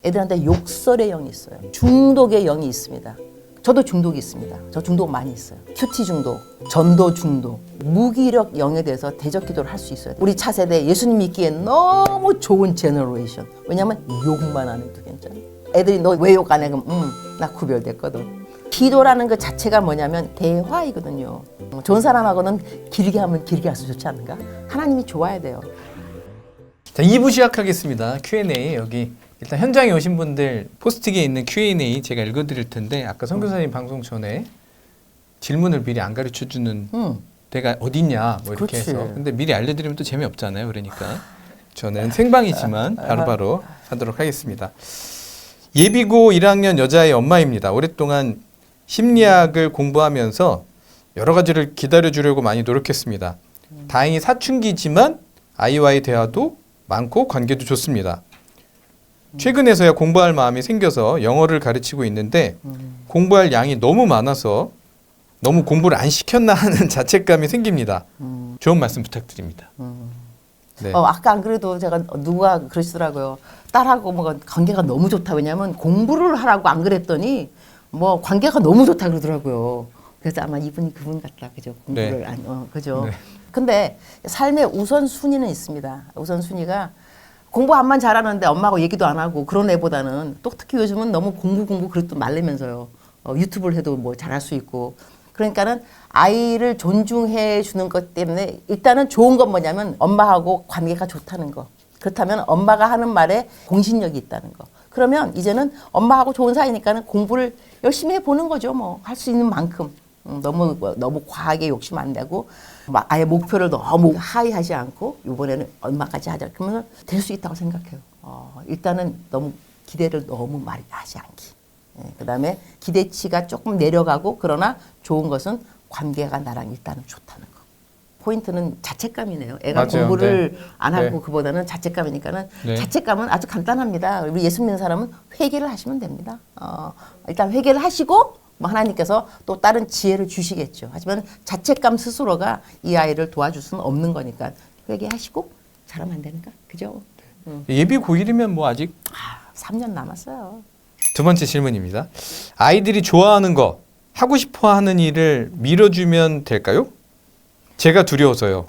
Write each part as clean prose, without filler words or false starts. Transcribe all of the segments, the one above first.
애들한테 욕설의 영이 있어요. 중독의 영이 있습니다. 저도 중독이 있습니다. 저 중독 많이 있어요. 큐티 중독, 전도 중독, 무기력 영에 대해서 대적 기도를 할 수 있어요. 우리 차세대 예수님 믿기에 너무 좋은 제너레이션. 왜냐면 욕만 안 해도 괜찮아요. 애들이 너 왜 욕 안 해? 그럼 나 구별됐거든. 기도라는 것 자체가 뭐냐면 대화이거든요. 좋은 사람하고는 길게 하면 길게 할수 좋지 않은가? 하나님이 좋아야 돼요. 자, 2부 시작하겠습니다. Q&A 여기 일단 현장에 오신 분들 포스트기에 있는 Q&A 제가 읽어드릴 텐데 아까 선교사님 방송 전에 질문을 미리 안 가르쳐주는 데가 어딨냐 뭐 이렇게 그렇지. 해서 근데 미리 알려드리면 또 재미없잖아요. 그러니까 저는 생방이지만 바로바로 하도록 하겠습니다. 예비고 1학년 여자의 엄마입니다. 오랫동안 심리학을 공부하면서 여러 가지를 기다려주려고 많이 노력했습니다. 다행히 사춘기지만 아이와의 대화도 많고 관계도 좋습니다. 최근에서야 공부할 마음이 생겨서 영어를 가르치고 있는데 공부할 양이 너무 많아서 너무 공부를 안 시켰나 하는 자책감이 생깁니다. 좋은 말씀 부탁드립니다. 네. 아까 안 그래도 제가 누가 그러시더라고요. 딸하고 뭐 관계가 너무 좋다. 왜냐면 공부를 하라고 안 그랬더니 뭐 관계가 너무 좋다 그러더라고요. 그래서 아마 이분이 그분 같다. 그죠? 공부를 네. 그죠? 네. 근데 삶의 우선순위는 있습니다. 우선순위가 공부 암만 잘하는데 엄마하고 얘기도 안 하고 그런 애보다는 또 특히 요즘은 너무 공부 그래도 말리면서요. 유튜브를 해도 뭐 잘할 수 있고. 그러니까는 아이를 존중해 주는 것 때문에 일단은 좋은 건 뭐냐면 엄마하고 관계가 좋다는 거. 그렇다면 엄마가 하는 말에 공신력이 있다는 거. 그러면 이제는 엄마하고 좋은 사이니까는 공부를 열심히 해보는 거죠. 뭐 할 수 있는 만큼. 너무 과하게 욕심 안 내고 막 아예 목표를 너무 하이하지 않고 이번에는 얼마까지 하자 그러면 될 수 있다고 생각해요. 일단은 너무 기대를 너무 많이 하지 않기. 그다음에 기대치가 조금 내려가고 그러나 좋은 것은 관계가 나랑 일단은 좋다는 거. 포인트는 자책감이네요. 애가 맞아요. 공부를 네. 안 하고 네. 그보다는 자책감이니까는 네. 자책감은 아주 간단합니다. 우리 예수 믿는 사람은 회개를 하시면 됩니다. 일단 회개를 하시고 뭐 하나님께서 또 다른 지혜를 주시겠죠. 하지만 자책감 스스로가 이 아이를 도와줄 수는 없는 거니까 회개하시고 잘하면 안 되는가? 그죠? 예비 고1이면 뭐 아직 3년 남았어요. 두 번째 질문입니다. 아이들이 좋아하는 거 하고 싶어 하는 일을 밀어주면 될까요? 제가 두려워서요.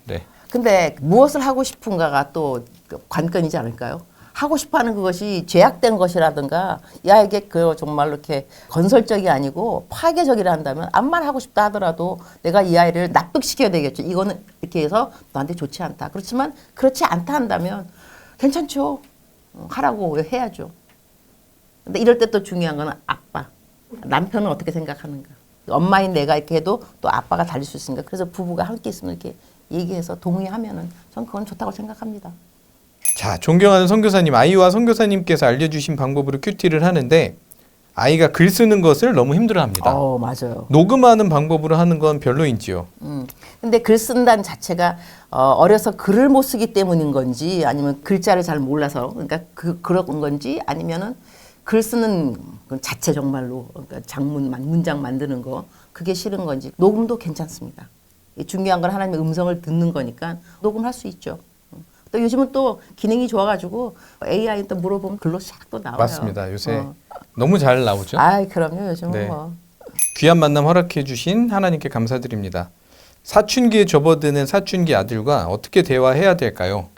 네. 근데 무엇을 하고 싶은가가 또 관건이지 않을까요? 하고 싶어하는 그것이 죄악된 것이라든가 야 이게 그 정말로 이렇게 건설적이 아니고 파괴적이라 한다면 암만 하고 싶다 하더라도 내가 이 아이를 납득시켜야 되겠죠. 이거는 이렇게 해서 너한테 좋지 않다. 그렇지만 그렇지 않다 한다면 괜찮죠. 하라고 해야죠. 근데 이럴 때 또 중요한 거는 아빠. 남편은 어떻게 생각하는가. 엄마인 내가 이렇게 해도 또 아빠가 달릴 수 있으니까 그래서 부부가 함께 있으면 이렇게 얘기해서 동의하면은 전 그건 좋다고 생각합니다. 자, 존경하는 선교사님, 아이와 선교사님께서 알려주신 방법으로 큐티를 하는데 아이가 글 쓰는 것을 너무 힘들어합니다. 맞아요. 녹음하는 방법으로 하는 건 별로인지요? 근데 글 쓴다는 자체가 어려서 글을 못 쓰기 때문인 건지 아니면 글자를 잘 몰라서 그러니까 그런 건지 아니면은 글 쓰는 그 자체 정말로 그러니까 문장 만드는 거 그게 싫은 건지 녹음도 괜찮습니다. 중요한 건 하나님의 음성을 듣는 거니까 녹음할 수 있죠. 또 요즘은 또 기능이 좋아가지고 AI 또 물어보면 글로 싹 또 나와요. 맞습니다. 요새 너무 잘 나오죠? 그럼요. 요즘은 네. 뭐. 귀한 만남 허락해 주신 하나님께 감사드립니다. 사춘기에 접어드는 사춘기 아들과 어떻게 대화해야 될까요?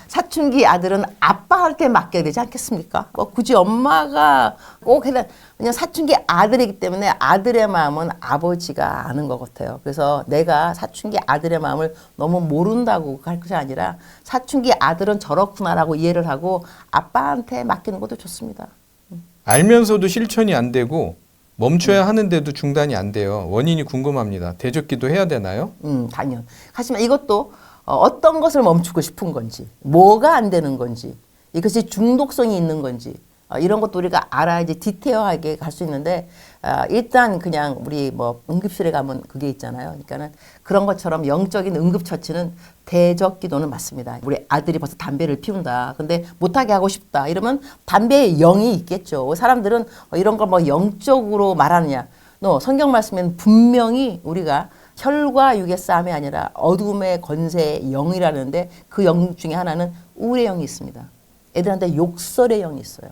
사춘기 아들은 아빠한테 맡겨야 되지 않겠습니까? 굳이 엄마가 꼭 해야 그냥 사춘기 아들이기 때문에 아들의 마음은 아버지가 아는 것 같아요. 그래서 내가 사춘기 아들의 마음을 너무 모른다고 할 것이 아니라 사춘기 아들은 저렇구나라고 이해를 하고 아빠한테 맡기는 것도 좋습니다. 알면서도 실천이 안 되고 멈춰야 하는데도 중단이 안 돼요. 원인이 궁금합니다. 대적기도 해야 되나요? 당연. 하지만 이것도 어떤 것을 멈추고 싶은 건지, 뭐가 안 되는 건지, 이것이 중독성이 있는 건지, 이런 것도 우리가 알아야지 디테일하게 갈 수 있는데, 일단 그냥 우리 뭐 응급실에 가면 그게 있잖아요. 그러니까는 그런 것처럼 영적인 응급처치는 대적 기도는 맞습니다. 우리 아들이 벌써 담배를 피운다. 근데 못하게 하고 싶다. 이러면 담배에 영이 있겠죠. 사람들은 이런 걸 뭐 영적으로 말하느냐. 성경 말씀에는 분명히 우리가 혈과 육의 싸움이 아니라 어둠의 권세의 영이라는데 그 영 중에 하나는 우울의 영이 있습니다. 애들한테 욕설의 영이 있어요.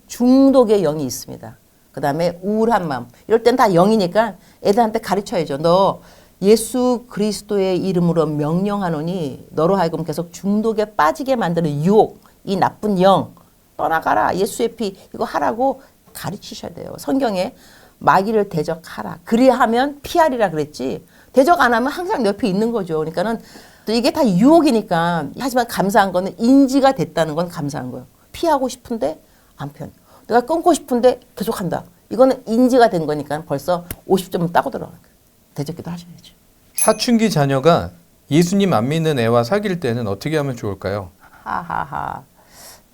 중독의 영이 있습니다. 그 다음에 우울한 마음. 이럴 땐 다 영이니까 애들한테 가르쳐야죠. 너 예수 그리스도의 이름으로 명령하노니 너로 하여금 계속 중독에 빠지게 만드는 유혹, 이 나쁜 영 떠나가라. 예수의 피 이거 하라고 가르치셔야 돼요. 성경에 마귀를 대적하라. 그리하면 피하리라 그랬지. 대적 안 하면 항상 옆에 있는 거죠. 그러니까는 또 이게 다 유혹이니까. 하지만 감사한 거는 인지가 됐다는 건 감사한 거예요. 피하고 싶은데 안 편. 내가 끊고 싶은데 계속 한다. 이거는 인지가 된 거니까 벌써 50점은 따고 들어가는 거예요. 대적기도 하셔야죠. 사춘기 자녀가 예수님 안 믿는 애와 사귈 때는 어떻게 하면 좋을까요? 하하하.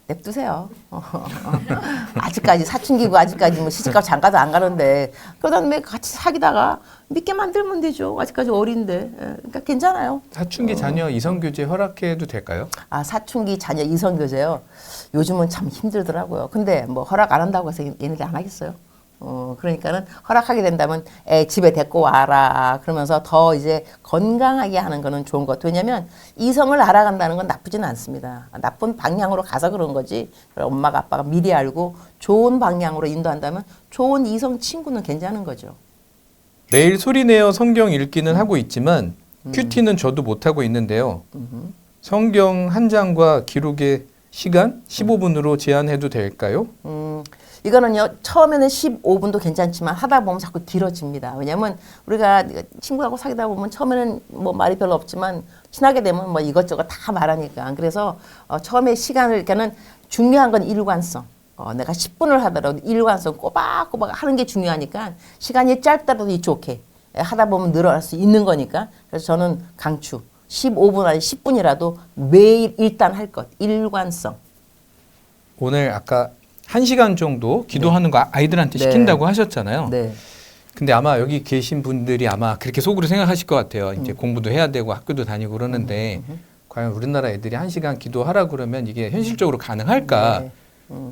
냅두세요. 아직까지 사춘기고 아직까지 뭐 시집가고 장가도 안 가는데 그러다 보면 같이 사귀다가 믿게 만들면 되죠. 아직까지 어린데. 예, 그러니까 괜찮아요. 사춘기 자녀 이성교제 허락해도 될까요? 아, 사춘기 자녀 이성교제요. 요즘은 참 힘들더라고요. 근데 뭐 허락 안 한다고 해서 얘네들 안 하겠어요. 그러니까는 허락하게 된다면 애 집에 데리고 와라. 그러면서 더 이제 건강하게 하는 거는 좋은 것 같아요. 왜냐면 이성을 알아간다는 건 나쁘지는 않습니다. 나쁜 방향으로 가서 그런 거지. 엄마가 아빠가 미리 알고 좋은 방향으로 인도한다면 좋은 이성 친구는 괜찮은 거죠. 매일 소리내어 성경 읽기는 하고 있지만 큐티는 저도 못하고 있는데요. 성경 한 장과 기록의 시간 15분으로 제한해도 될까요? 이거는요, 처음에는 15분도 괜찮지만 하다 보면 자꾸 길어집니다. 왜냐면 우리가 친구하고 사귀다 보면 처음에는 뭐 말이 별로 없지만 친하게 되면 뭐 이것저것 다 말하니까. 그래서 처음에 시간을, 그러니까는 중요한 건 일관성. 내가 10분을 하더라도 일관성 꼬박꼬박 하는 게 중요하니까 시간이 짧더라도 좋게 하다 보면 늘어날 수 있는 거니까. 그래서 저는 강추. 15분 아니 10분이라도 매일 일단 할 것. 일관성. 오늘 아까 1시간 정도 기도하는 거 아이들한테 시킨다고 하셨잖아요. 네. 근데 아마 여기 계신 분들이 아마 그렇게 속으로 생각하실 것 같아요. 이제 공부도 해야 되고 학교도 다니고 그러는데 과연 우리나라 애들이 1시간 기도하라 그러면 이게 현실적으로 가능할까? 네.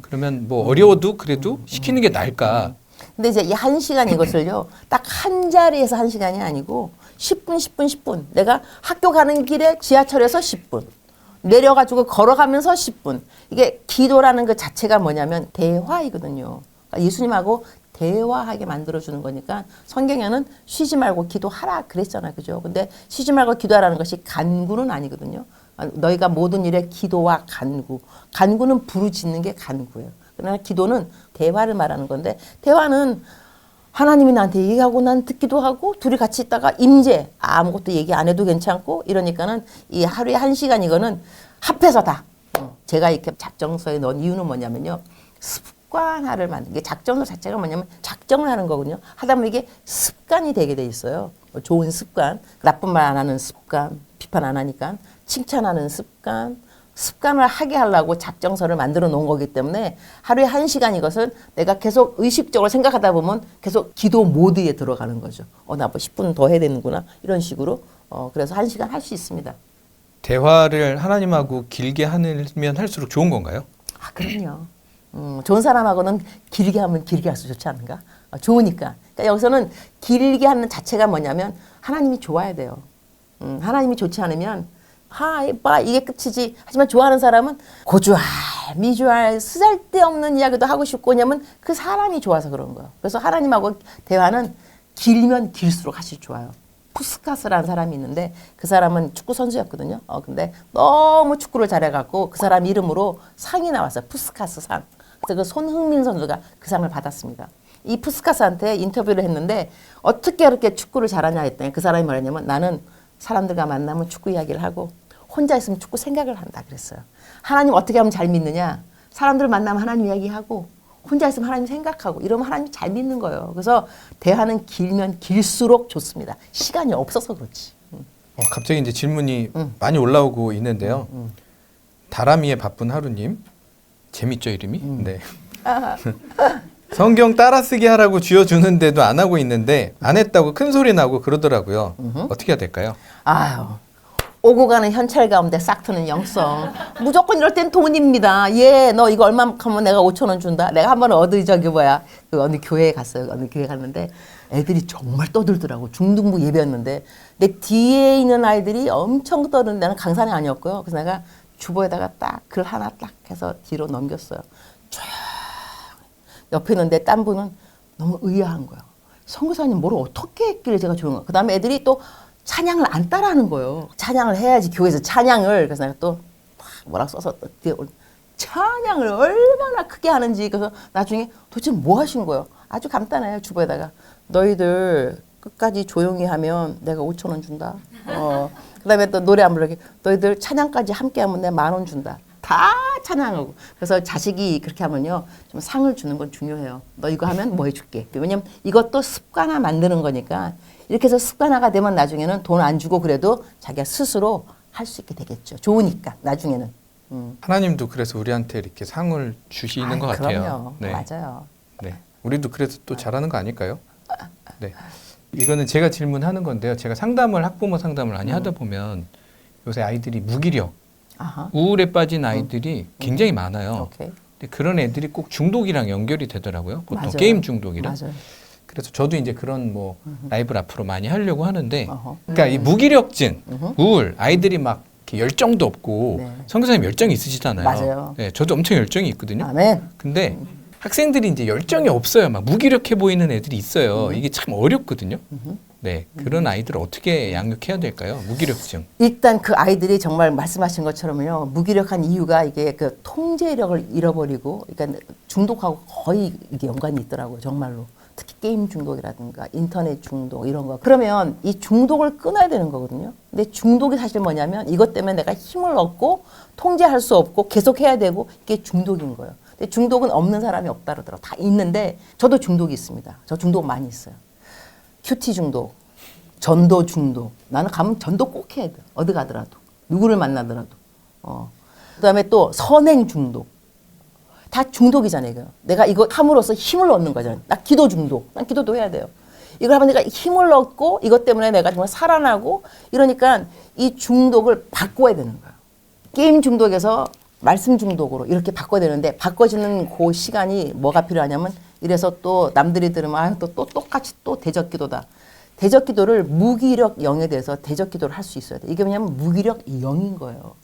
그러면 뭐 어려워도 그래도 시키는 게 나을까? 근데 이제 이 1시간 이것을요, 딱 한 자리에서 1시간이 아니고 10분, 10분, 10분. 내가 학교 가는 길에 지하철에서 10분. 내려가지고 걸어가면서 10분. 이게 기도라는 그 자체가 뭐냐면 대화이거든요. 그러니까 예수님하고 대화하게 만들어주는 거니까 성경에는 쉬지 말고 기도하라 그랬잖아요. 그죠? 근데 쉬지 말고 기도하라는 것이 간구는 아니거든요. 너희가 모든 일에 기도와 간구. 간구는 부르짖는 게 간구예요. 그러나 기도는 대화를 말하는 건데 대화는 하나님이 나한테 얘기하고 난 듣기도 하고 둘이 같이 있다가 임재 아무것도 얘기 안 해도 괜찮고 이러니까는 이 하루에 1시간 이거는 합해서 다 제가 이렇게 작정서에 넣은 이유는 뭐냐면요. 습관화를 만든 게 작정서 자체가 뭐냐면 작정을 하는 거거든요. 하다 보면 이게 습관이 되게 돼 있어요. 좋은 습관, 나쁜 말 안 하는 습관, 비판 안 하니까 칭찬하는 습관, 습관을 하게 하려고 작정서를 만들어 놓은 거기 때문에 하루에 1시간 이것은 내가 계속 의식적으로 생각하다 보면 계속 기도 모드에 들어가는 거죠. 나 뭐 10분 더 해야 되는구나. 이런 식으로. 그래서 1시간 할 수 있습니다. 대화를 하나님하고 길게 하면 할수록 좋은 건가요? 아, 그럼요. 좋은 사람하고는 길게 하면 길게 할수록 좋지 않은가? 좋으니까. 그러니까 여기서는 길게 하는 자체가 뭐냐면 하나님이 좋아야 돼요. 하나님이 좋지 않으면 이게 끝이지. 하지만 좋아하는 사람은 고주할, 미주할, 쓰잘데없는 이야기도 하고 싶고 왜냐면 그 사람이 좋아서 그런 거예요. 그래서 하나님하고 대화는 길면 길수록 사실 좋아요. 푸스카스라는 사람이 있는데 그 사람은 축구 선수였거든요. 근데 너무 축구를 잘해갖고 그 사람 이름으로 상이 나왔어요. 푸스카스 상. 그래서 그 손흥민 선수가 그 상을 받았습니다. 이 푸스카스한테 인터뷰를 했는데 어떻게 그렇게 축구를 잘하냐 했더니 그 사람이 말했냐면 나는 사람들과 만나면 축구 이야기를 하고 혼자 있으면 축구 생각을 한다 그랬어요. 하나님 어떻게 하면 잘 믿느냐? 사람들 만나면 하나님 이야기하고 혼자 있으면 하나님 생각하고 이러면 하나님 잘 믿는 거예요. 그래서 대화는 길면 길수록 좋습니다. 시간이 없어서 그렇지. 갑자기 이제 질문이 많이 올라오고 있는데요. 다람이의 바쁜 하루님. 재밌죠 이름이? 네. 성경 따라쓰기 하라고 쥐어주는데도 안 하고 있는데 안 했다고 큰 소리 나고 그러더라고요. 어떻게 해야 될까요? 아유. 오고 가는 현찰 가운데 싹 트는 영성. 무조건 이럴 땐 돈입니다. 너 이거 얼마만큼 하면 내가 5,000원 준다. 내가 한번 그 어느 교회에 갔어요. 어느 교회 갔는데 애들이 정말 떠들더라고. 중등부 예배였는데 내 뒤에 있는 아이들이 엄청 떠드는데 나는 강사는 아니었고요. 그래서 내가 주보에다가 딱 글 하나 딱 해서 뒤로 넘겼어요. 쫙 옆에 있는데 딴 분은 너무 의아한 거예요. 선교사님 뭘 어떻게 했길래 제가 조용한. 그다음에 애들이 또 찬양을 안 따라하는 거예요. 찬양을 해야지 교회에서 찬양을. 그래서 내가 또 뭐라 써서 뒤에 찬양을 얼마나 크게 하는지. 그래서 나중에 도대체 뭐 하신 거예요? 아주 간단해요. 주보에다가 너희들 끝까지 조용히 하면 내가 5,000원 준다. 그다음에 또 노래 안 부르게 너희들 찬양까지 함께 하면 내가 10,000원 준다. 다 찬양하고. 그래서 자식이 그렇게 하면요 좀 상을 주는 건 중요해요. 너 이거 하면 뭐 해줄게. 왜냐면 이것도 습관화 만드는 거니까. 이렇게 해서 습관화가 되면 나중에는 돈 안 주고 그래도 자기가 스스로 할 수 있게 되겠죠. 좋으니까 나중에는. 하나님도 그래서 우리한테 이렇게 상을 주시는 것 같아요. 그럼요. 네. 맞아요. 네. 우리도 그래서 또 잘하는 거 아닐까요? 네. 이거는 제가 질문하는 건데요. 제가 학부모 상담을 많이 하다 보면 요새 아이들이 무기력, 아하. 우울에 빠진 아이들이 굉장히 많아요. 오케이. 근데 그런 애들이 꼭 중독이랑 연결이 되더라고요. 보통 맞아요. 게임 중독이랑. 맞아요. 그래서 저도 이제 그런 라이브를 앞으로 많이 하려고 하는데, 어허. 그러니까 이 무기력증, 우울, 아이들이 막 이렇게 열정도 없고 네. 선교사님 열정이 있으시잖아요. 맞아요. 네, 저도 엄청 열정이 있거든요. 아멘. 근데 학생들이 이제 열정이 없어요. 막 무기력해 보이는 애들이 있어요. 이게 참 어렵거든요. 네, 그런 아이들을 어떻게 양육해야 될까요? 무기력증. 일단 그 아이들이 정말 말씀하신 것처럼요 무기력한 이유가 이게 그 통제력을 잃어버리고 그러니까 중독하고 거의 이게 연관이 있더라고요. 정말로. 특히 게임 중독이라든가 인터넷 중독 이런 거. 그러면 이 중독을 끊어야 되는 거거든요. 근데 중독이 사실 뭐냐면 이것 때문에 내가 힘을 얻고 통제할 수 없고 계속 해야 되고 이게 중독인 거예요. 근데 중독은 없는 사람이 없다 그러더라고요. 다 있는데 저도 중독이 있습니다. 저 중독 많이 있어요. 큐티 중독, 전도 중독. 나는 가면 전도 꼭 해야 돼. 어디 가더라도. 누구를 만나더라도. 그다음에 또 선행 중독. 다 중독이잖아요. 이거. 내가 이거 함으로써 힘을 얻는 거잖아요. 나 기도 중독. 난 기도도 해야 돼요. 이걸 하면 내가 힘을 얻고 이것 때문에 내가 정말 살아나고 이러니까 이 중독을 바꿔야 되는 거예요. 게임 중독에서 말씀 중독으로 이렇게 바꿔야 되는데 바꿔지는 그 시간이 뭐가 필요하냐면 이래서 또 남들이 들으면 또 똑같이 또 대적기도다. 대적기도를 무기력 영에 대해서 대적기도를 할 수 있어야 돼. 이게 뭐냐면 무기력 영인 거예요.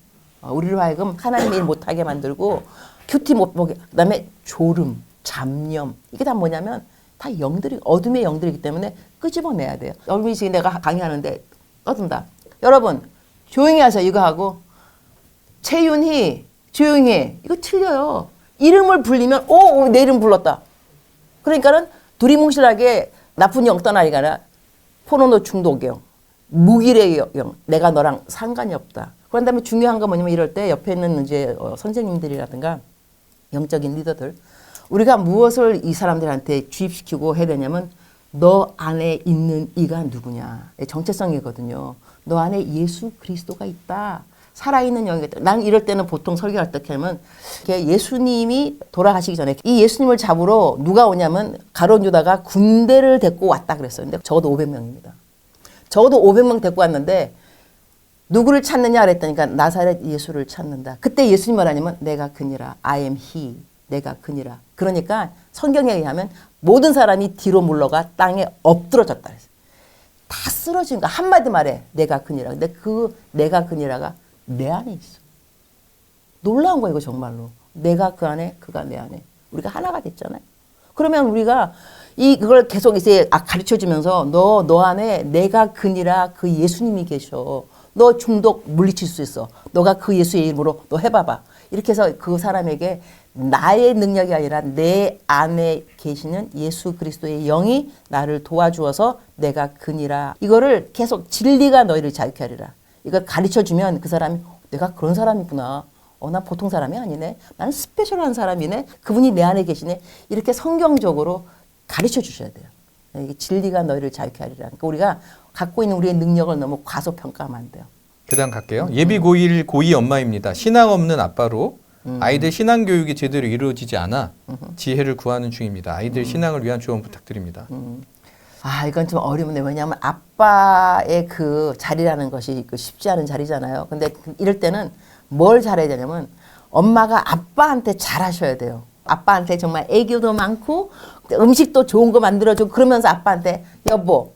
우리로 하여금 하나님의 일 못하게 만들고 큐티 못 보게. 그다음에 졸음, 잡념 이게 다 뭐냐면 다 영들이 어둠의 영들이기 때문에 끄집어내야 돼요. 여러분이 지금 내가 강의하는데 떠든다. 여러분 조용히 하세요. 이거 하고 최윤희 조용히 해. 이거 틀려요. 이름을 불리면 내 이름 불렀다. 그러니까는 두리뭉실하게 나쁜 영 떠나리가 아니라 포르노 중독형, 무기력의 영, 내가 너랑 상관이 없다. 그런 다음에 중요한 건 뭐냐면 이럴 때 옆에 있는 이제 선생님들이라든가 영적인 리더들 우리가 무엇을 이 사람들한테 주입시키고 해야 되냐면 너 안에 있는 이가 누구냐. 정체성이거든요. 너 안에 예수 그리스도가 있다. 살아있는 영이 있다. 난 이럴 때는 보통 설교할 때 어떻게 하면 예수님이 돌아가시기 전에 이 예수님을 잡으러 누가 오냐면 가룟 유다가 군대를 데리고 왔다 그랬어요. 근데 적어도 500명입니다. 적어도 500명 데리고 왔는데 누구를 찾느냐 그랬더니까 나사렛 예수를 찾는다. 그때 예수님 말하냐면 내가 그니라. I am he. 내가 그니라. 그러니까 성경에 의하면 모든 사람이 뒤로 물러가 땅에 엎드러졌다 그랬어요. 다 쓰러진 거 한마디 말해. 내가 그니라. 근데 그 내가 그니라가 내 안에 있어. 놀라운 거예요, 이거 정말로. 내가 그 안에, 그가 내 안에. 우리가 하나가 됐잖아요. 그러면 우리가 그걸 계속 이제 가르쳐 주면서 너 안에 내가 그니라 그 예수님이 계셔. 너 중독 물리칠 수 있어. 너가 그 예수의 이름으로 너 해봐봐. 이렇게 해서 그 사람에게 나의 능력이 아니라 내 안에 계시는 예수 그리스도의 영이 나를 도와주어서 내가 그니라. 이거를 계속 진리가 너희를 자유케 하리라. 이걸 가르쳐주면 그 사람이 내가 그런 사람이구나. 나 보통 사람이 아니네. 나는 스페셜한 사람이네. 그분이 내 안에 계시네. 이렇게 성경적으로 가르쳐 주셔야 돼요. 이게 진리가 너희를 자유케 하리라. 그러니까 우리가 갖고 있는 우리의 능력을 너무 과소평가하면 안 돼요. 그 다음 갈게요. 예비 고1 고2 엄마입니다. 신앙 없는 아빠로 아이들 신앙 교육이 제대로 이루어지지 않아 지혜를 구하는 중입니다. 아이들 신앙을 위한 조언 부탁드립니다. 이건 좀 어려운데 왜냐하면 아빠의 그 자리라는 것이 쉽지 않은 자리잖아요. 근데 이럴 때는 뭘 잘해야 되냐면 엄마가 아빠한테 잘하셔야 돼요. 아빠한테 정말 애교도 많고 음식도 좋은 거 만들어주고 그러면서 아빠한테 여보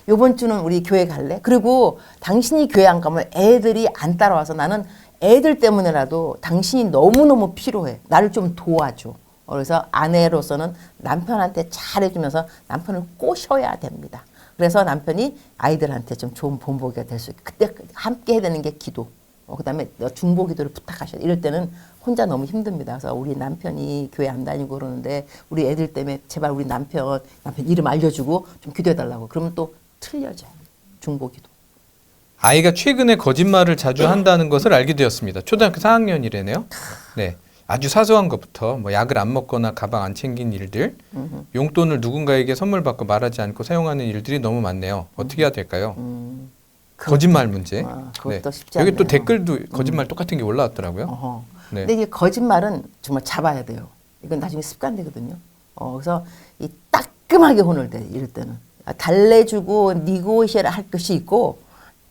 요번 주는 우리 교회 갈래? 그리고 당신이 교회 안 가면 애들이 안 따라와서 나는 애들 때문에라도 당신이 너무너무 필요해. 나를 좀 도와줘. 그래서 아내로서는 남편한테 잘해주면서 남편을 꼬셔야 됩니다. 그래서 남편이 아이들한테 좀 좋은 본보기가 될 수 있고 그때 함께 해야 되는 게 기도. 그다음에 중보 기도를 부탁하셔야 돼. 이럴 때는 혼자 너무 힘듭니다. 그래서 우리 남편이 교회 안 다니고 그러는데 우리 애들 때문에 제발 우리 남편 이름 알려주고 좀 기도해달라고. 그러면 또 틀려져요. 중보 기도. 아이가 최근에 거짓말을 자주 한다는 것을 알게 되었습니다. 초등학교 4학년이래네요. 네. 아주 사소한 것부터 뭐 약을 안 먹거나 가방 안 챙긴 일들, 용돈을 누군가에게 선물 받고 말하지 않고 사용하는 일들이 너무 많네요. 어떻게 해야 될까요? 거짓말 문제. 그것도 쉽지 여기 또 않네요. 댓글도 거짓말 똑같은 게 올라왔더라고요. 어허. 네. 근데 이게 거짓말은 정말 잡아야 돼요. 이건 나중에 습관되거든요. 그래서 이 따끔하게 혼을 내 이럴 때는 달래주고 니고시에라 할 것이 있고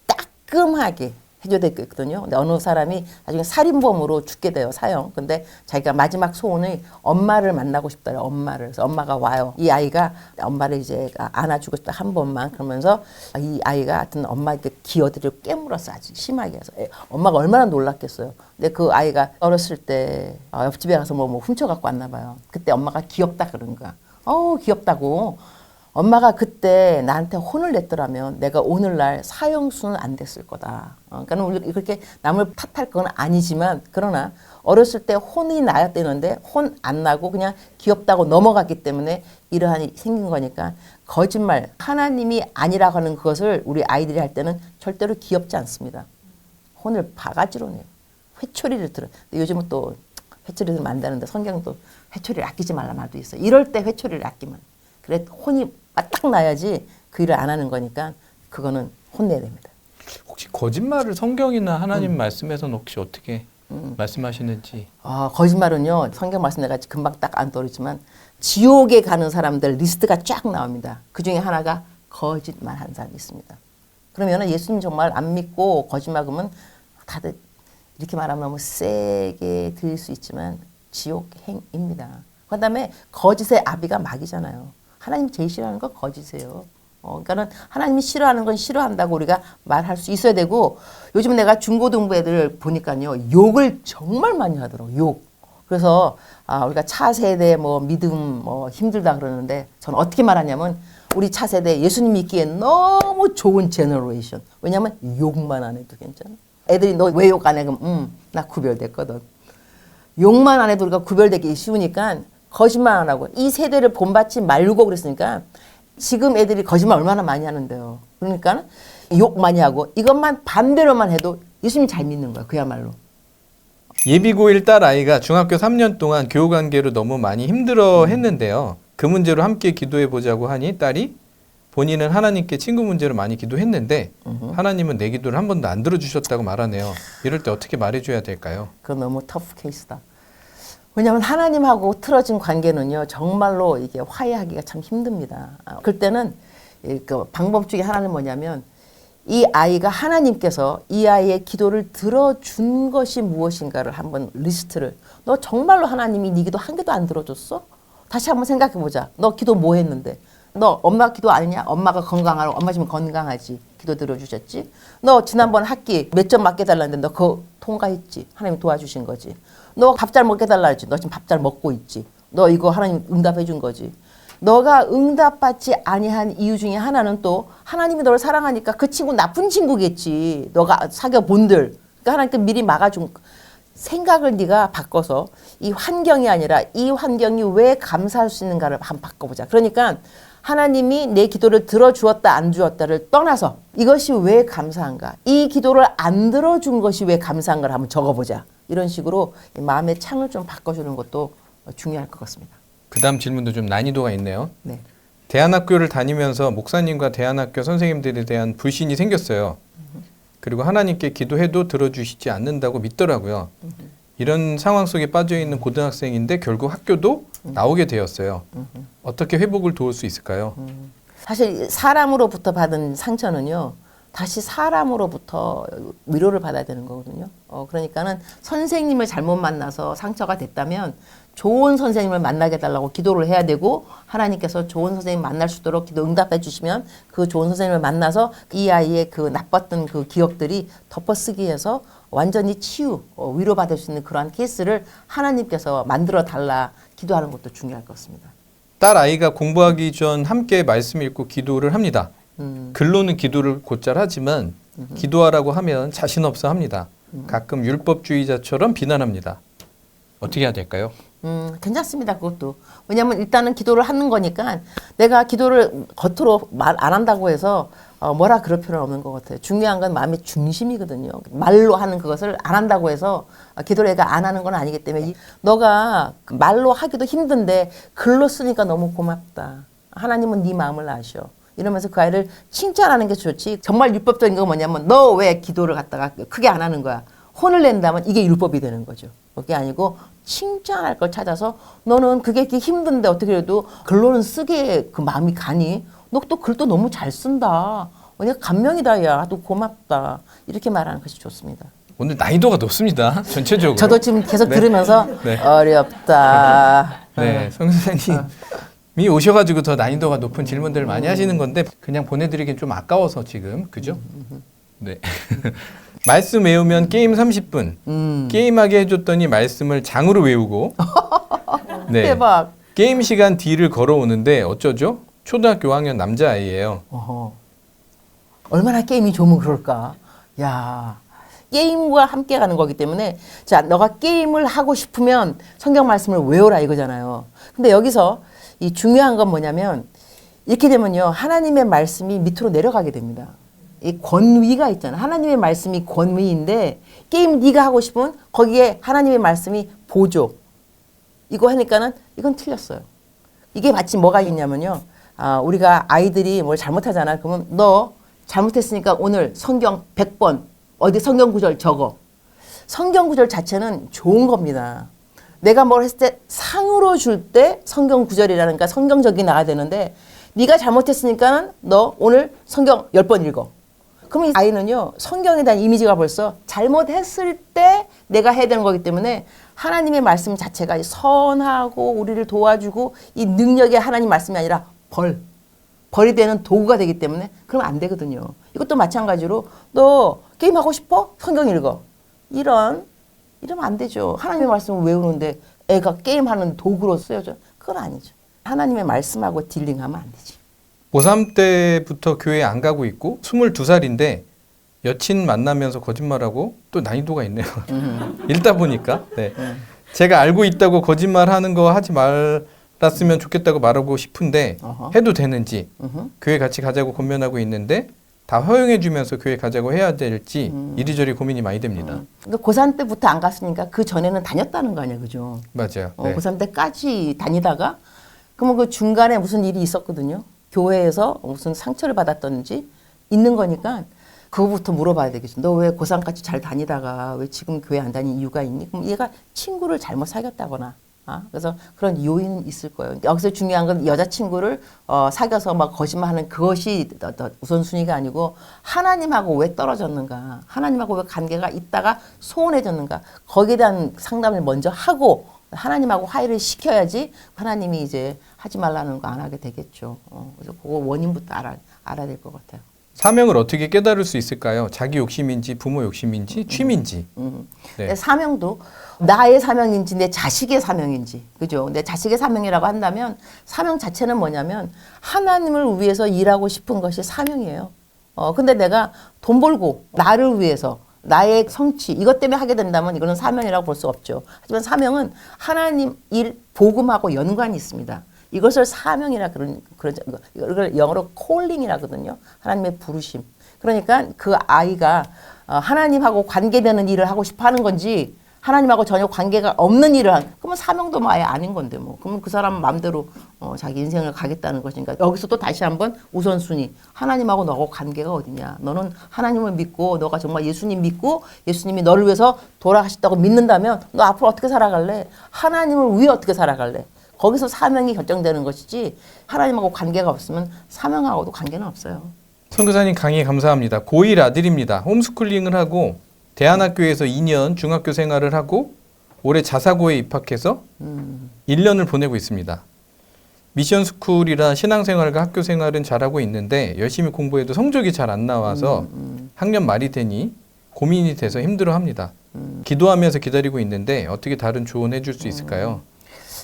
따끔하게 해줘야 될 게 있거든요. 근데 어느 사람이 나중에 살인범으로 죽게 돼요, 사형. 근데 자기가 마지막 소원이 엄마를 만나고 싶다요, 엄마를. 그래서 엄마가 와요. 이 아이가 엄마를 이제 안아주고 싶다 한 번만. 그러면서 이 아이가 하여튼 엄마 이렇게 기어들을 깨물었어, 아주 심하게 해서. 엄마가 얼마나 놀랐겠어요. 근데 그 아이가 어렸을 때 옆집에 가서 뭐 훔쳐갖고 왔나 봐요. 그때 엄마가 귀엽다 그런 거야. 귀엽다고. 엄마가 그때 나한테 혼을 냈더라면 내가 오늘날 사형수는 안 됐을 거다. 그러니까 우리 그렇게 남을 탓할 건 아니지만 그러나 어렸을 때 혼이 나야 되는데 혼 안 나고 그냥 귀엽다고 넘어갔기 때문에 이러한 일이 생긴 거니까 거짓말, 하나님이 아니라고 하는 그것을 우리 아이들이 할 때는 절대로 귀엽지 않습니다. 혼을 바가지로 내요. 회초리를 들어. 요즘은 또 회초리를 만드는데 성경도 회초리를 아끼지 말라 말도 있어요. 이럴 때 회초리를 아끼면 그래 혼이 딱 나야지 그 일을 안 하는 거니까 그거는 혼내야 됩니다. 혹시 거짓말을 성경이나 하나님 말씀에서는 혹시 어떻게 말씀하시는지? 거짓말은요. 성경 말씀 내가 금방 딱 안 떠오르지만 지옥에 가는 사람들 리스트가 쫙 나옵니다. 그중에 하나가 거짓말하는 사람이 있습니다. 그러면 예수님 정말 안 믿고 거짓말 그러면 다들 이렇게 말하면 너무 세게 들릴 수 있지만 지옥행입니다. 그다음에 거짓의 아비가 마귀잖아요. 하나님 제일 싫어하는 건 거짓이에요. 그러니까는 하나님이 싫어하는 건 싫어한다고 우리가 말할 수 있어야 되고 요즘 내가 중고등부 애들 보니까요 욕을 정말 많이 하더라고 욕. 그래서 우리가 차세대 뭐 믿음 뭐 힘들다 그러는데 저는 어떻게 말하냐면 우리 차세대 예수님 믿기에 너무 좋은 제너레이션. 왜냐하면 욕만 안 해도 괜찮아. 애들이 너 왜 욕 안 해? 그럼 나 구별됐거든. 욕만 안 해도 우리가 구별되기 쉬우니까 거짓말 안 하고 이 세대를 본받지 말고 그랬으니까 지금 애들이 거짓말 얼마나 많이 하는데요. 그러니까 욕 많이 하고 이것만 반대로만 해도 예수님 잘 믿는 거야. 그야말로. 예비고1 딸 아이가 중학교 3년 동안 교우관계로 너무 많이 힘들어 했는데요. 그 문제로 함께 기도해 보자고 하니 딸이 본인은 하나님께 친구 문제로 많이 기도했는데 하나님은 내 기도를 한 번도 안 들어주셨다고 말하네요. 이럴 때 어떻게 말해줘야 될까요? 그건 너무 터프 케이스다. 왜냐하면 하나님하고 틀어진 관계는요 정말로 이게 화해하기가 참 힘듭니다. 그럴 때는 그 방법 중에 하나는 뭐냐면 이 아이가 하나님께서 이 아이의 기도를 들어준 것이 무엇인가를 한번 리스트를 너 정말로 하나님이 네 기도 한 개도 안 들어줬어? 다시 한번 생각해 보자. 너 기도 뭐 했는데? 너 엄마 기도 아니냐? 엄마가 건강하라고 엄마 지금 건강하지? 기도 들어주셨지? 너 지난번 학기 몇 점 맞게 달라는데 너 그거 통과했지? 하나님 도와주신 거지. 너 밥 잘 먹게 달라 했지? 너 지금 밥 잘 먹고 있지? 너 이거 하나님 응답해 준 거지? 너가 응답받지 아니한 이유 중에 하나는 또 하나님이 너를 사랑하니까 그 친구 나쁜 친구겠지. 너가 사귀어 본들. 그러니까 하나님께 미리 막아준 생각을 네가 바꿔서 이 환경이 아니라 이 환경이 왜 감사할 수 있는가를 한번 바꿔보자. 그러니까 하나님이 내 기도를 들어주었다 안 주었다를 떠나서 이것이 왜 감사한가? 이 기도를 안 들어준 것이 왜 감사한가를 한번 적어보자. 이런 식으로 마음의 창을 좀 바꿔주는 것도 중요할 것 같습니다. 그 다음 질문도 좀 난이도가 있네요. 네. 대안학교를 다니면서 목사님과 대안학교 선생님들에 대한 불신이 생겼어요. 그리고 하나님께 기도해도 들어주시지 않는다고 믿더라고요. 이런 상황 속에 빠져있는 고등학생인데 결국 학교도 나오게 되었어요. 어떻게 회복을 도울 수 있을까요? 사실 사람으로부터 받은 상처는요. 다시 사람으로부터 위로를 받아야 되는 거거든요. 그러니까는 선생님을 잘못 만나서 상처가 됐다면 좋은 선생님을 만나게 해달라고 기도를 해야 되고 하나님께서 좋은 선생님 만날 수 있도록 기도 응답해 주시면 그 좋은 선생님을 만나서 이 아이의 그 나빴던 그 기억들이 덮어쓰기 위해서 완전히 치유, 위로받을 수 있는 그러한 케이스를 하나님께서 만들어 달라 기도하는 것도 중요할 것 같습니다. 딸 아이가 공부하기 전 함께 말씀 읽고 기도를 합니다. 글로는 기도를 곧잘 하지만 기도하라고 하면 자신 없어 합니다. 가끔 율법주의자처럼 비난합니다. 어떻게 해야 될까요? 괜찮습니다. 그것도. 왜냐하면 일단은 기도를 하는 거니까 내가 기도를 겉으로 말 안 한다고 해서 뭐라 그럴 필요는 없는 것 같아요. 중요한 건 마음의 중심이거든요. 말로 하는 그것을 안 한다고 해서 기도를 애가 안 하는 건 아니기 때문에 너가 말로 하기도 힘든데 글로 쓰니까 너무 고맙다. 하나님은 네 마음을 아셔. 이러면서 그 아이를 칭찬하는 게 좋지. 정말 율법적인 건 뭐냐면 너 왜 기도를 갖다가 크게 안 하는 거야. 혼을 낸다면 이게 율법이 되는 거죠. 그게 아니고 칭찬할 걸 찾아서 너는 그게 이렇게 힘든데 어떻게 해도 글로는 쓰게 그 마음이 가니? 너 또 글도 너무 잘 쓴다. 내가 감명이다. 야, 또 고맙다. 이렇게 말하는 것이 좋습니다. 오늘 난이도가 높습니다. 전체적으로. 저도 지금 계속 네. 들으면서 네. 어렵다. 네, 성교사님이 오셔가지고 더 난이도가 높은 질문들을 많이 하시는 건데 그냥 보내드리긴 좀 아까워서 지금 그죠? 네. 말씀 외우면 게임 30분. 게임하게 해줬더니 말씀을 장으로 외우고. 네. 대박. 게임 시간 뒤를 걸어오는데 어쩌죠? 초등학교 5학년 남자아이예요. 어허. 얼마나 게임이 좋으면 그럴까? 야, 게임과 함께 가는 거기 때문에 자, 너가 게임을 하고 싶으면 성경 말씀을 외워라 이거잖아요. 근데 여기서 이 중요한 건 뭐냐면 이렇게 되면요. 하나님의 말씀이 밑으로 내려가게 됩니다. 이 권위가 있잖아. 하나님의 말씀이 권위인데 게임 네가 하고 싶으면 거기에 하나님의 말씀이 보조. 이거 하니까는 이건 틀렸어요. 이게 마치 뭐가 있냐면요. 우리가 아이들이 뭘 잘못하잖아. 그러면 너 잘못했으니까 오늘 성경 100번 어디 성경 구절 적어. 성경 구절 자체는 좋은 겁니다. 내가 뭘 했을 때 상으로 줄 때 성경 구절이라니까 성경적이 나와야 되는데 네가 잘못했으니까 너 오늘 성경 10번 읽어. 그럼 이 아이는요. 성경에 대한 이미지가 벌써 잘못했을 때 내가 해야 되는 거기 때문에 하나님의 말씀 자체가 선하고 우리를 도와주고 이 능력이 하나님 말씀이 아니라 벌이 되는 도구가 되기 때문에 그러면 안 되거든요. 이것도 마찬가지로 너 게임하고 싶어? 성경 읽어. 이러면 안 되죠. 하나님의 말씀을 외우는데 애가 게임하는 도구로 쓰여져. 그건 아니죠. 하나님의 말씀하고 딜링하면 안 되지. 고3 때부터 교회 안 가고 있고 22살인데 여친 만나면서 거짓말하고 또 난이도가 있네요. 읽다 보니까. 네. 제가 알고 있다고 거짓말하는 거 하지 말았으면 좋겠다고 말하고 싶은데 해도 되는지 교회 같이 가자고 권면하고 있는데 다 허용해 주면서 교회 가자고 해야 될지 이리저리 고민이 많이 됩니다. 그러니까 고3 때부터 안 갔으니까 그 전에는 다녔다는 거 아니야. 그죠? 맞아요. 네. 고3 때까지 다니다가 그러면 그 중간에 무슨 일이 있었거든요. 교회에서 무슨 상처를 받았던지 있는 거니까 그거부터 물어봐야 되겠죠. 너 왜 고3까지 잘 다니다가 왜 지금 교회 안 다니는 이유가 있니? 그럼 얘가 친구를 잘못 사귀었다거나 그래서 그런 요인은 있을 거예요. 여기서 중요한 건 여자친구를 사귀어서 막 거짓말하는 그것이 우선순위가 아니고 하나님하고 왜 떨어졌는가? 하나님하고 왜 관계가 있다가 소원해졌는가? 거기에 대한 상담을 먼저 하고 하나님하고 화해를 시켜야지 하나님이 이제 하지 말라는 거 안 하게 되겠죠. 그래서 그거 원인부터 알아야 될 것 같아요. 사명을 어떻게 깨달을 수 있을까요? 자기 욕심인지 부모 욕심인지 취미인지. 네. 내 사명도 나의 사명인지 내 자식의 사명인지 그죠? 내 자식의 사명이라고 한다면 사명 자체는 뭐냐면 하나님을 위해서 일하고 싶은 것이 사명이에요. 근데 내가 돈 벌고 나를 위해서 나의 성취 이것 때문에 하게 된다면 이거는 사명이라고 볼 수 없죠. 하지만 사명은 하나님 일 복음하고 연관이 있습니다. 이것을 사명이라 이걸 영어로 콜링이라거든요. 하나님의 부르심. 그러니까 그 아이가 하나님하고 관계되는 일을 하고 싶어 하는 건지 하나님하고 전혀 관계가 없는 일을 그러면 사명도 뭐 아예 아닌 건데 뭐. 그러면 그 사람 마음대로 자기 인생을 가겠다는 것이니까 여기서 또 다시 한번 우선순위. 하나님하고 너하고 관계가 어디냐. 너는 하나님을 믿고 너가 정말 예수님 믿고 예수님이 너를 위해서 돌아가셨다고 믿는다면 너 앞으로 어떻게 살아갈래? 하나님을 위해 어떻게 살아갈래? 거기서 사명이 결정되는 것이지 하나님하고 관계가 없으면 사명하고도 관계는 없어요. 선교사님 강의 감사합니다. 고1 아들입니다. 홈스쿨링을 하고 대안학교에서 2년 중학교 생활을 하고 올해 자사고에 입학해서 1년을 보내고 있습니다. 미션 스쿨이라 신앙생활과 학교 생활은 잘하고 있는데 열심히 공부해도 성적이 잘 안 나와서 학년 말이 되니 고민이 돼서 힘들어합니다. 기도하면서 기다리고 있는데 어떻게 다른 조언해 줄 수 있을까요?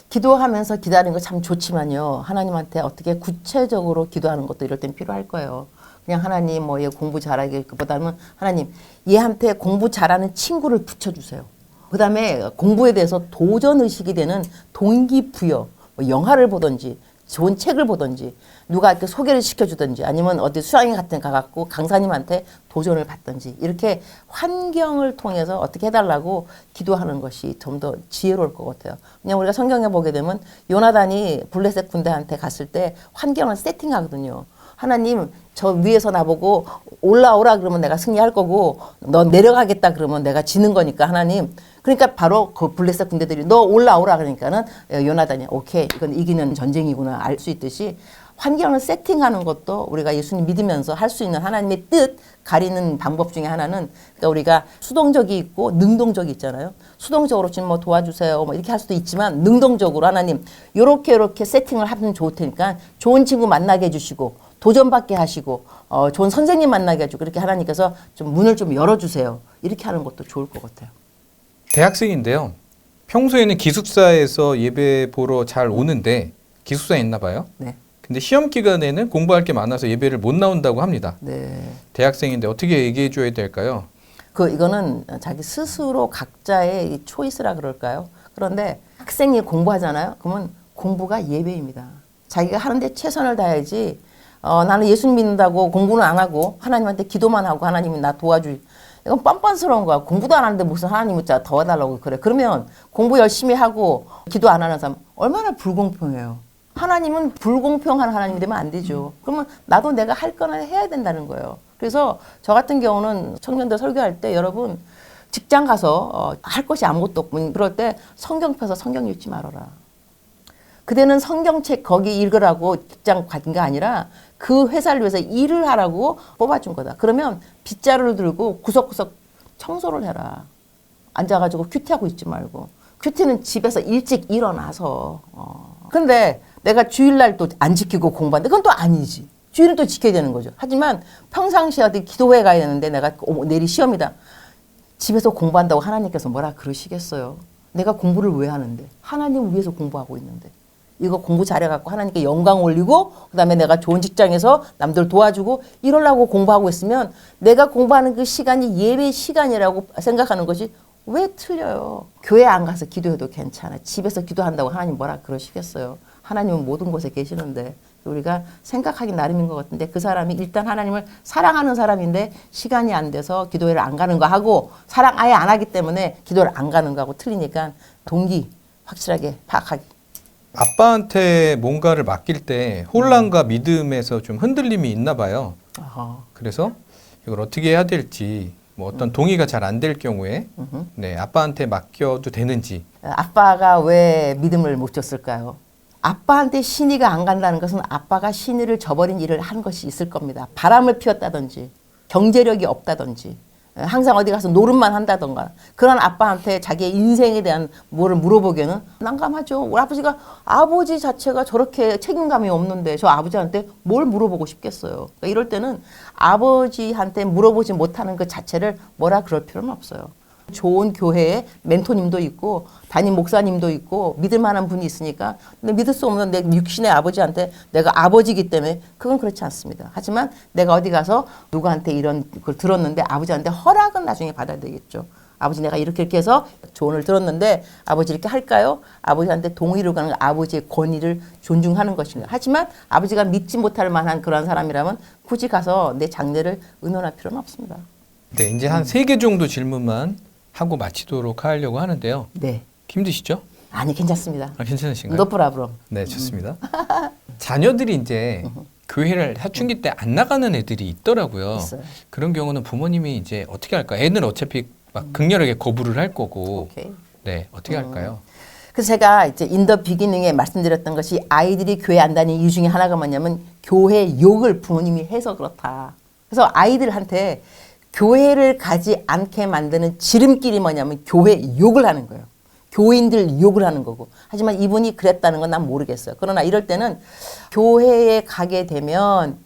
기도하면서 기다리는 거 참 좋지만요. 하나님한테 어떻게 구체적으로 기도하는 것도 이럴 땐 필요할 거예요. 그냥 하나님 뭐 얘 공부 잘하기보다는 하나님 얘한테 공부 잘하는 친구를 붙여주세요. 그다음에 공부에 대해서 도전 의식이 되는 동기부여, 뭐 영화를 보든지 좋은 책을 보든지 누가 이렇게 소개를 시켜주든지 아니면 어디 수양회 같은 데 가갖고 강사님한테 도전을 받든지 이렇게 환경을 통해서 어떻게 해달라고 기도하는 것이 좀 더 지혜로울 것 같아요. 그냥 우리가 성경에 보게 되면 요나단이 블레셋 군대한테 갔을 때 환경을 세팅하거든요. 하나님 저 위에서 나보고 올라오라 그러면 내가 승리할 거고 너 내려가겠다 그러면 내가 지는 거니까 하나님. 그러니까 바로 그 블레셋 군대들이 너 올라오라 그러니까는 요나단이 오케이 이건 이기는 전쟁이구나 알 수 있듯이 환경을 세팅하는 것도 우리가 예수님 믿으면서 할 수 있는 하나님의 뜻 가리는 방법 중에 하나는 그러니까 우리가 수동적이 있고 능동적이 있잖아요. 수동적으로 지금 뭐 도와주세요 뭐 이렇게 할 수도 있지만 능동적으로 하나님 요렇게 세팅을 하면 좋을 테니까 좋은 친구 만나게 해주시고 도전받게 하시고 좋은 선생님 만나게 해주고 그렇게 하나님께서 좀 문을 좀 열어주세요. 이렇게 하는 것도 좋을 것 같아요. 대학생인데요. 평소에는 기숙사에서 예배 보러 잘 오는데 기숙사에 있나 봐요. 네. 근데 시험 기간에는 공부할 게 많아서 예배를 못 나온다고 합니다. 네. 대학생인데 어떻게 얘기해 줘야 될까요? 이거는 자기 스스로 각자의 이 초이스라 그럴까요? 그런데 학생이 공부하잖아요. 그러면 공부가 예배입니다. 자기가 하는데 최선을 다해야지 나는 예수님 믿는다고 공부는 안 하고 하나님한테 기도만 하고 하나님이 나 도와줄 이건 뻔뻔스러운 거야. 공부도 안 하는데 무슨 하나님이 도와달라고 그래. 그러면 공부 열심히 하고 기도 안 하는 사람 얼마나 불공평해요. 하나님은 불공평한 하나님이 되면 안 되죠. 그러면 나도 내가 할 거는 해야 된다는 거예요. 그래서 저 같은 경우는 청년들 설교할 때 여러분 직장 가서 할 것이 아무것도 없고 그럴 때 성경 펴서 성경 읽지 말아라. 그대는 성경책 거기 읽으라고 직장 간 게 아니라 그 회사를 위해서 일을 하라고 뽑아준 거다. 그러면 빗자루를 들고 구석구석 청소를 해라. 앉아가지고 큐티하고 있지 말고. 큐티는 집에서 일찍 일어나서. 근데 내가 주일날 또 안 지키고 공부하는데 그건 또 아니지. 주일은 또 지켜야 되는 거죠. 하지만 평상시에 어디 기도회 가야 되는데 내가 내일 시험이다. 집에서 공부한다고 하나님께서 뭐라 그러시겠어요. 내가 공부를 왜 하는데. 하나님을 위해서 공부하고 있는데. 이거 공부 잘해갖고 하나님께 영광 올리고 그다음에 내가 좋은 직장에서 남들 도와주고 이러려고 공부하고 있으면 내가 공부하는 그 시간이 예배 시간이라고 생각하는 것이 왜 틀려요. 교회 안 가서 기도해도 괜찮아. 집에서 기도한다고 하나님 뭐라 그러시겠어요. 하나님은 모든 곳에 계시는데 우리가 생각하기 나름인 것 같은데 그 사람이 일단 하나님을 사랑하는 사람인데 시간이 안 돼서 기도회를 안 가는 거 하고 사랑 아예 안 하기 때문에 기도를 안 가는 거하고 틀리니까 동기 확실하게 파악하기. 아빠한테 뭔가를 맡길 때 혼란과 믿음에서 좀 흔들림이 있나 봐요. 그래서 이걸 어떻게 해야 될지 뭐 어떤 동의가 잘 안 될 경우에 네, 아빠한테 맡겨도 되는지. 아빠가 왜 믿음을 못 줬을까요? 아빠한테 신의가 안 간다는 것은 아빠가 신의를 저버린 일을 한 것이 있을 겁니다. 바람을 피웠다든지 경제력이 없다든지 항상 어디 가서 노름만 한다던가 그런 아빠한테 자기의 인생에 대한 뭐를 물어보기에는 난감하죠. 우리 아버지가 아버지 자체가 저렇게 책임감이 없는데 저 아버지한테 뭘 물어보고 싶겠어요. 그러니까 이럴 때는 아버지한테 물어보지 못하는 그 자체를 뭐라 그럴 필요는 없어요. 좋은 교회에 멘토님도 있고 담임 목사님도 있고 믿을 만한 분이 있으니까 근데 믿을 수 없는 내 육신의 아버지한테 내가 아버지이기 때문에 그건 그렇지 않습니다. 하지만 내가 어디 가서 누구한테 이런 걸 들었는데 아버지한테 허락은 나중에 받아야 되겠죠. 아버지 내가 이렇게 해서 조언을 들었는데 아버지 이렇게 할까요? 아버지한테 동의를 가는 아버지의 권위를 존중하는 것입니다. 하지만 아버지가 믿지 못할 만한 그런 사람이라면 굳이 가서 내 장례를 의논할 필요는 없습니다. 네, 이제 한 3개 정도 질문만 하고 마치도록 하려고 하는데요. 네. 힘드시죠? 아니 괜찮습니다. 괜찮으신가요? No problem. 네, 좋습니다. 자녀들이 이제 교회를 사춘기 때 안 나가는 애들이 있더라고요. 있어요. 그런 경우는 부모님이 이제 어떻게 할까요? 애는 어차피 막 극렬하게 거부를 할 거고. 오케이. 네, 어떻게 할까요? 그래서 제가 이제 인더 비기닝에 말씀드렸던 것이 아이들이 교회 안 다니는 이유 중에 하나가 뭐냐면 교회 욕을 부모님이 해서 그렇다. 그래서 아이들한테 교회를 가지 않게 만드는 지름길이 뭐냐면 교회 욕을 하는 거예요. 교인들 욕을 하는 거고. 하지만 이분이 그랬다는 건 난 모르겠어요. 그러나 이럴 때는 교회에 가게 되면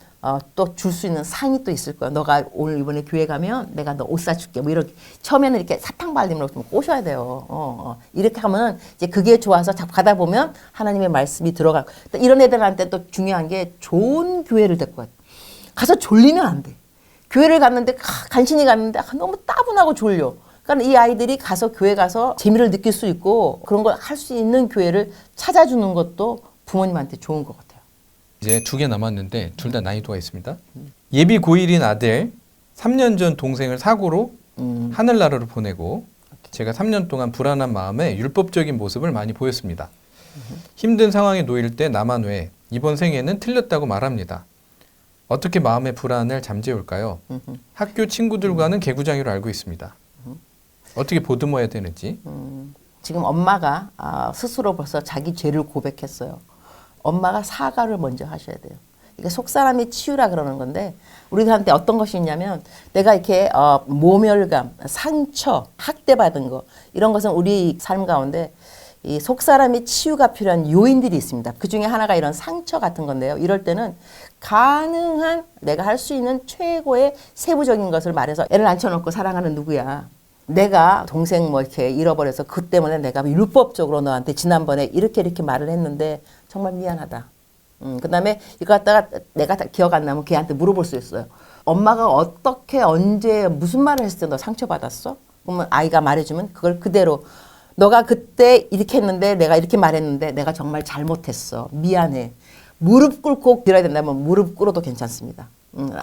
또 줄 수 있는 상이 또 있을 거야. 너가 오늘 이번에 교회 가면 내가 너 옷 사줄게. 뭐 이렇게 처음에는 이렇게 사탕 발림으로 좀 꼬셔야 돼요. 이렇게 하면 이제 그게 좋아서 자꾸 가다 보면 하나님의 말씀이 들어가고. 또 이런 애들한테 또 중요한 게 좋은 교회를 데리고 가. 가서 졸리면 안 돼. 교회를 갔는데 간신히 갔는데 너무 따분하고 졸려. 그러니까 이 아이들이 가서 교회 가서 재미를 느낄 수 있고 그런 걸 할 수 있는 교회를 찾아주는 것도 부모님한테 좋은 것 같아요. 이제 2개 남았는데 둘 다 난이도가 있습니다. 예비 고1인 아들 3년 전 동생을 사고로 하늘나라로 보내고 제가 3년 동안 불안한 마음에 율법적인 모습을 많이 보였습니다. 힘든 상황에 놓일 때 나만 왜 이번 생에는 틀렸다고 말합니다. 어떻게 마음의 불안을 잠재울까요? 학교 친구들과는 개구장이로 알고 있습니다. 어떻게 보듬어야 되는지. 지금 엄마가 스스로 벌써 자기 죄를 고백했어요. 엄마가 사과를 먼저 하셔야 돼요. 이게 속사람이 치유라 그러는 건데 우리한테 어떤 것이 있냐면 내가 이렇게 모멸감, 상처, 학대받은 거 이런 것은 우리 삶 가운데 이 속사람이 치유가 필요한 요인들이 있습니다. 그 중에 하나가 이런 상처 같은 건데요. 이럴 때는 가능한 내가 할 수 있는 최고의 세부적인 것을 말해서 애를 앉혀놓고 사랑하는 누구야. 내가 동생 뭐 이렇게 잃어버려서 그 때문에 내가 율법적으로 너한테 지난번에 이렇게 말을 했는데 정말 미안하다. 그다음에 이거 갖다가 내가 다 기억 안 나면 걔한테 물어볼 수 있어요. 엄마가 어떻게 언제 무슨 말을 했을 때 너 상처받았어? 그러면 아이가 말해주면 그걸 그대로 너가 그때 이렇게 했는데 내가 이렇게 말했는데 내가 정말 잘못했어. 미안해. 무릎 꿇고 빌어야 된다면 무릎 꿇어도 괜찮습니다.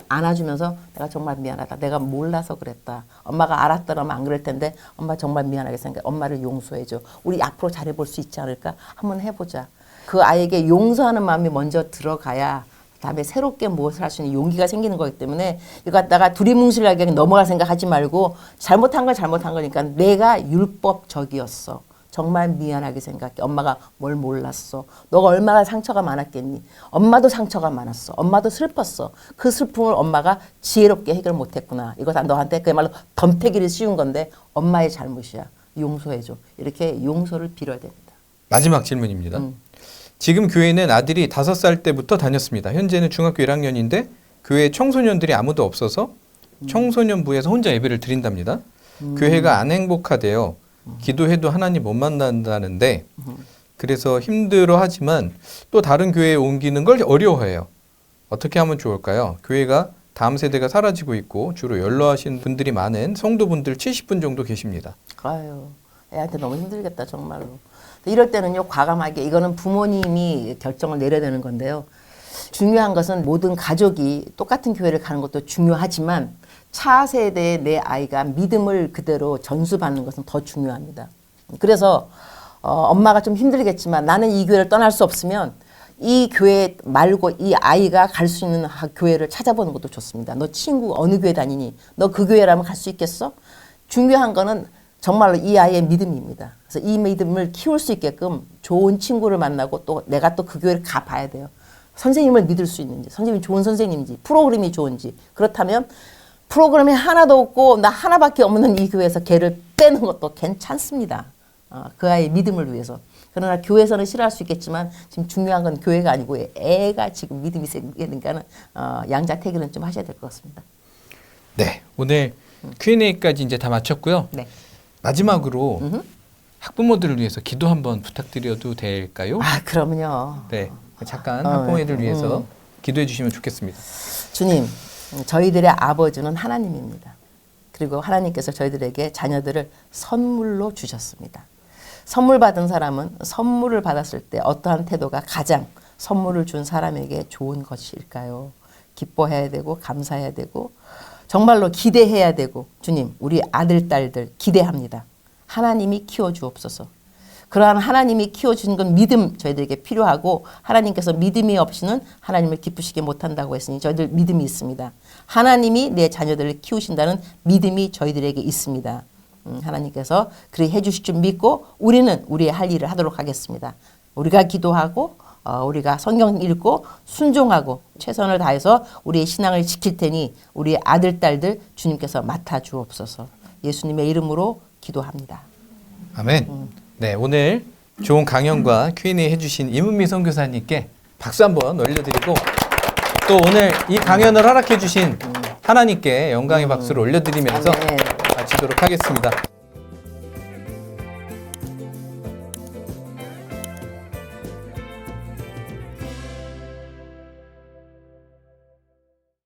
안아주면서 내가 정말 미안하다. 내가 몰라서 그랬다. 엄마가 알았더라면 안 그럴 텐데 엄마 정말 미안하게 생각해. 엄마를 용서해줘. 우리 앞으로 잘해볼 수 있지 않을까? 한번 해보자. 그 아이에게 용서하는 마음이 먼저 들어가야 그다음에 새롭게 무엇을 할 수 있는 용기가 생기는 거기 때문에 이거 갖다가 두리뭉실하게 넘어갈 생각하지 말고 잘못한 걸 잘못한 거니까 내가 율법적이었어. 정말 미안하게 생각해. 엄마가 뭘 몰랐어. 너가 얼마나 상처가 많았겠니. 엄마도 상처가 많았어. 엄마도 슬펐어. 그 슬픔을 엄마가 지혜롭게 해결 못했구나. 이거 다 너한테 그야말로 덤태기를 씌운 건데 엄마의 잘못이야. 용서해줘. 이렇게 용서를 빌어야 됩니다. 마지막 질문입니다. 지금 교회는 아들이 5살 때부터 다녔습니다. 현재는 중학교 1학년인데 교회에 청소년들이 아무도 없어서 청소년부에서 혼자 예배를 드린답니다. 교회가 안 행복하대요. 기도해도 하나님 못 만난다는데 그래서 힘들어하지만 또 다른 교회에 옮기는 걸 어려워해요. 어떻게 하면 좋을까요? 교회가 다음 세대가 사라지고 있고 주로 연로하신 분들이 많은 성도분들 70분 정도 계십니다. 아유, 애한테 너무 힘들겠다 정말로. 이럴 때는요 과감하게 이거는 부모님이 결정을 내려야 되는 건데요. 중요한 것은 모든 가족이 똑같은 교회를 가는 것도 중요하지만 차세대의 내 아이가 믿음을 그대로 전수받는 것은 더 중요합니다. 그래서 엄마가 좀 힘들겠지만 나는 이 교회를 떠날 수 없으면 이 교회 말고 이 아이가 갈 수 있는 교회를 찾아보는 것도 좋습니다. 너 친구 어느 교회 다니니? 너 그 교회라면 갈 수 있겠어? 중요한 거는 정말로 이 아이의 믿음입니다. 그래서 이 믿음을 키울 수 있게끔 좋은 친구를 만나고 또 내가 또 그 교회를 가봐야 돼요. 선생님을 믿을 수 있는지, 선생님이 좋은 선생님인지, 프로그램이 좋은지. 그렇다면 프로그램이 하나도 없고 나 하나밖에 없는 이 교회에서 걔를 빼는 것도 괜찮습니다. 그 아이의 믿음을 위해서. 그러나 교회에서는 싫어할 수 있겠지만 지금 중요한 건 교회가 아니고 애가 지금 믿음이 생기니까는 양자택일은 좀 하셔야 될 것 같습니다. 네, 오늘 Q&A까지 이제 다 마쳤고요. 네. 마지막으로 학부모들을 위해서 기도 한번 부탁드려도 될까요? 아, 그럼요. 네, 잠깐 학부모들을 위해서 기도해 주시면 좋겠습니다. 주님, 저희들의 아버지는 하나님입니다. 그리고 하나님께서 저희들에게 자녀들을 선물로 주셨습니다. 선물 받은 사람은 선물을 받았을 때 어떠한 태도가 가장 선물을 준 사람에게 좋은 것일까요? 기뻐해야 되고 감사해야 되고 정말로 기대해야 되고 주님 우리 아들 딸들 기대합니다. 하나님이 키워주옵소서. 그러한 하나님이 키워주는 건 믿음 저희들에게 필요하고 하나님께서 믿음이 없이는 하나님을 기쁘시게 못한다고 했으니 저희들 믿음이 있습니다. 하나님이 내 자녀들을 키우신다는 믿음이 저희들에게 있습니다. 하나님께서 그렇게 해주실 줄 믿고 우리는 우리의 할 일을 하도록 하겠습니다. 우리가 기도하고 우리가 성경 읽고 순종하고 최선을 다해서 우리의 신앙을 지킬 테니 우리의 아들 딸들 주님께서 맡아주옵소서. 예수님의 이름으로 기도합니다. 아멘. 네, 오늘 좋은 강연과 Q&A 해주신 임은미 선교사님께 박수 한번 올려드리고 또 오늘 이 강연을 허락해 주신 하나님께 영광의 박수를 올려드리면서 아멘. 마치도록 하겠습니다.